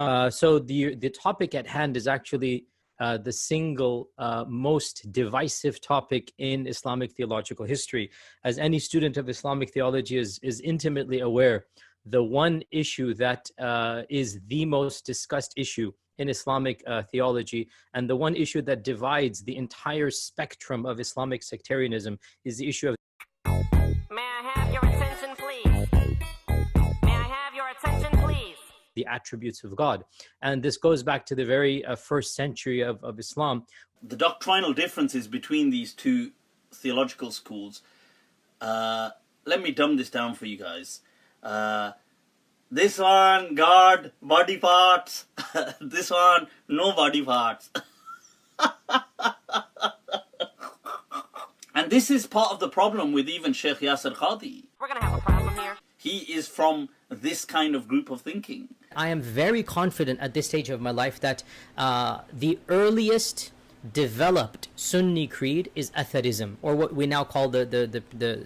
So the topic at hand is actually the single most divisive topic in Islamic theological history. As any student of Islamic theology is intimately aware, the one issue that is the most discussed issue in Islamic theology, and the one issue that divides the entire spectrum of Islamic sectarianism, is the issue of... May I have your attention, please? May I have your attention, please? The attributes of God. And this goes back to the very first century of Islam. The doctrinal differences between these two theological schools, let me dumb this down for you guys. This one, God, body parts. This one, no body parts. And this is part of the problem with even Sheikh Yasir Qadhi. We're gonna have a problem here. He is from this kind of group of thinking. I am very confident at this stage of my life that the earliest developed Sunni creed is Atharism, or what we now call the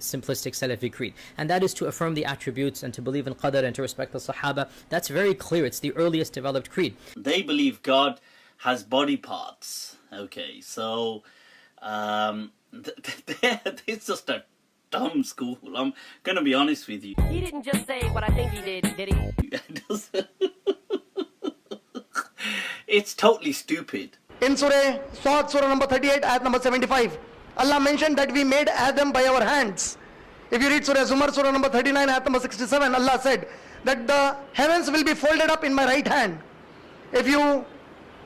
simplistic Salafi creed. And that is to affirm the attributes and to believe in Qadr and to respect the Sahaba. That's very clear. It's the earliest developed creed. They believe God has body parts. Okay, so it's just a dumb school. I'm going to be honest with you. He didn't just say what I think he did he? It's totally stupid. In Surah number 38, ayat number 75, Allah mentioned that we made Adam by our hands. If you read Surah Zumar, Surah number 39, ayat number 67, Allah said that the heavens will be folded up in my right hand. If you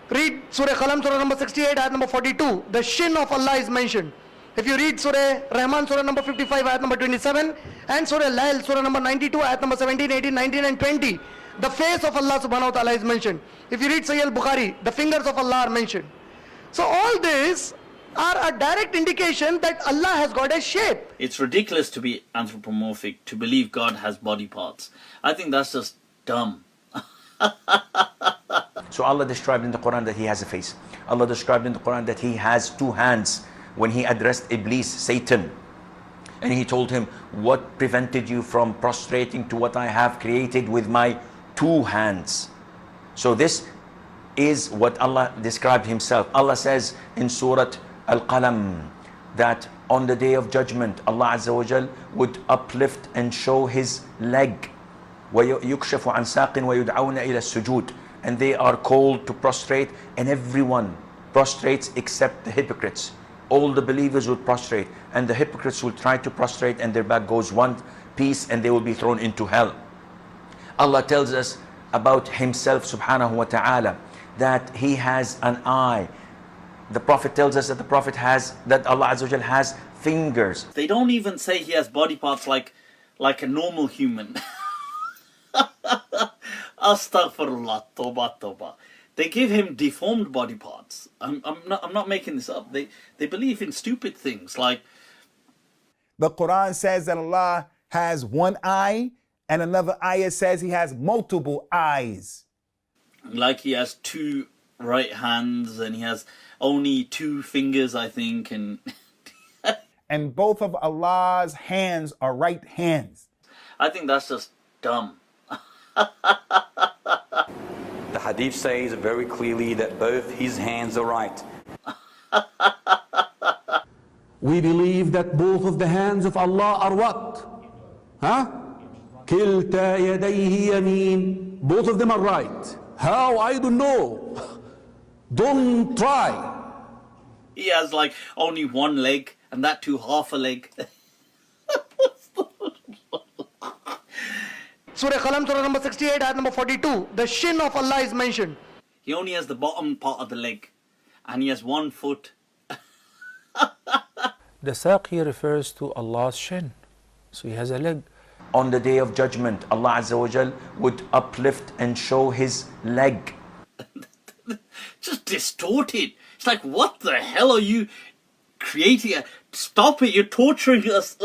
read Surah Qalam, Surah number 68, ayat number 42, the shin of Allah is mentioned. If you read Surah Rahman, Surah number 55, ayat number 27, and Surah Lail, Surah number 92, ayat number 17, 18, 19, and 20, the face of Allah subhanahu wa ta'ala is mentioned. If you read Sahih al-Bukhari, the fingers of Allah are mentioned. So all these are a direct indication that Allah has got a shape. It's ridiculous to be anthropomorphic, to believe God has body parts. I think that's just dumb. So Allah described in the Quran that He has a face. Allah described in the Quran that He has two hands when He addressed Iblis, Satan. And He told him, what prevented you from prostrating to what I have created with my two hands? So this is what Allah described Himself. Allah says in Surah Al-Qalam that on the day of judgment, Allah Azza wa Jal would uplift and show His leg. وَيُكْشَفُ عَنْ سَاقٍ وَيُدْعَوْنَ إِلَى السُّجُودِ. And they are called to prostrate, and everyone prostrates except the hypocrites. All the believers will prostrate, and the hypocrites will try to prostrate, and their back goes one piece, and they will be thrown into hell. Allah tells us about Himself subhanahu wa ta'ala that He has an eye. The Prophet tells us that that Allah Azza wa Jal has fingers. They don't even say He has body parts like a normal human. Astaghfirullah, toba, toba. They give Him deformed body parts. I'm not making this up. They believe in stupid things like... The Quran says that Allah has one eye, and another ayah says He has multiple eyes. Like He has two right hands, and He has only two fingers, I think, and... And both of Allah's hands are right hands. I think that's just dumb. The hadith says very clearly that both His hands are right. We believe that both of the hands of Allah are what? Huh? كِلْتَا يَدَيْهِ يَمِينٌ. Both of them are right. How? I don't know. Don't try. He has like only one leg, and that too half a leg. Surah Qalam, Surah number 68, ayat number 42, the shin of Allah is mentioned. He only has the bottom part of the leg, and He has one foot. The saq here refers to Allah's shin, so He has a leg. On the day of judgment, Allah Azza wa Jal would uplift and show His leg. Just distorted. It's like, what the hell are you creating? Stop it, you're torturing us.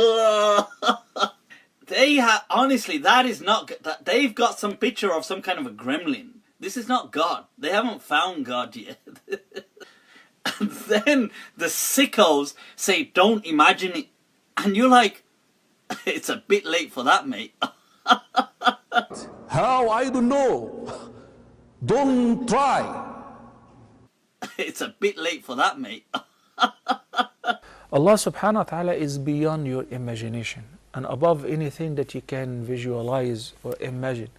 They have, honestly, that is not, that they've got some picture of some kind of a gremlin. This is not God. They haven't found God yet. And then the sickos say, don't imagine it. And you're like, it's a bit late for that, mate. How? I don't know. Don't try. It's a bit late for that, mate. Allah subhanahu wa ta'ala is beyond your imagination and above anything that you can visualize or imagine.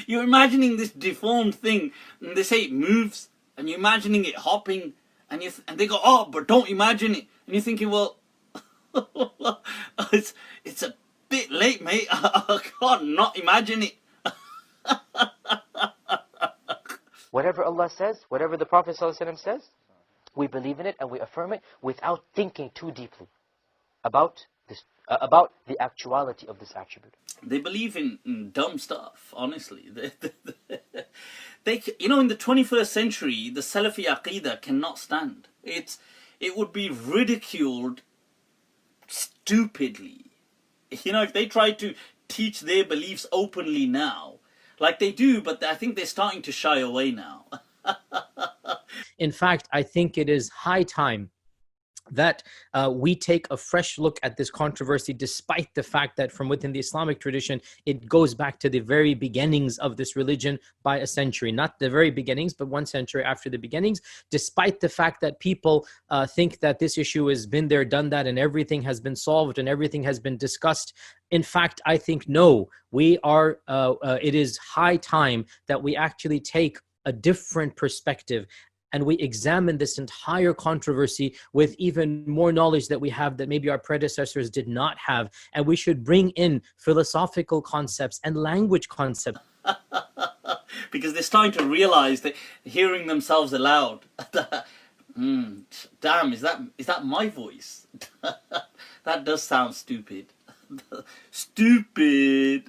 You're imagining this deformed thing, and they say it moves, and you're imagining it hopping, and and they go, oh, but don't imagine it. And you're thinking, well, it's a bit late, mate. I can't not imagine it. Whatever Allah says, whatever the Prophet ﷺ says, we believe in it and we affirm it without thinking too deeply about this, about the actuality of this attribute. They believe in dumb stuff, honestly. They, you know, in the 21st century, the Salafi Aqidah cannot stand. It would be ridiculed stupidly. You know, if they try to teach their beliefs openly now, like they do, but I think they're starting to shy away now. In fact, I think it is high time that we take a fresh look at this controversy, despite the fact that from within the Islamic tradition, it goes back to the very beginnings of this religion by a century. Not the very beginnings, but 1 century after the beginnings, despite the fact that people think that this issue has been there, done that, and everything has been solved and everything has been discussed. In fact, I think, no, we are, it is high time that we actually take a different perspective and we examine this entire controversy with even more knowledge that we have that maybe our predecessors did not have. And we should bring in philosophical concepts and language concepts. Because they're starting to realize that hearing themselves aloud, damn, is that my voice? That does sound stupid. Stupid.